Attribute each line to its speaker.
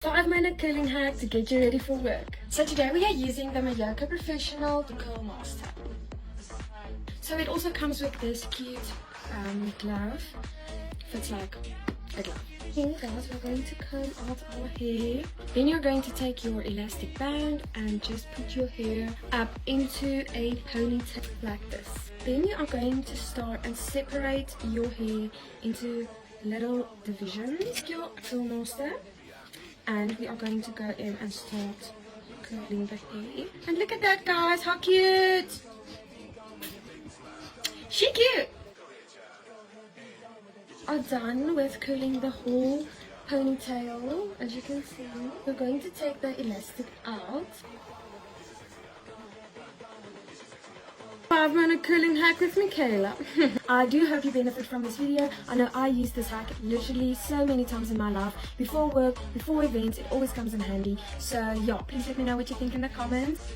Speaker 1: 5-minute curling hack to get you ready for work. So today we are using the Moyoko Professional Curl Master. So it also comes with this cute glove. Fits like a glove. Here guys, we're going to comb out our hair. Then you're going to take your elastic band and just put your hair up into a ponytail like this. Then you are going to start and separate your hair into little divisions. Your curl master. And we are going to go in and start curling the hair. And look at that guys, how cute! She cute! Are done with curling the whole ponytail. As you can see, we're going to take the elastic out. 5-minute curling hack with Michaela. I do hope you benefit from this video. I know I use this hack literally so many times in my life. Before work, before events, it always comes in handy. So yeah, please let me know what you think in the comments.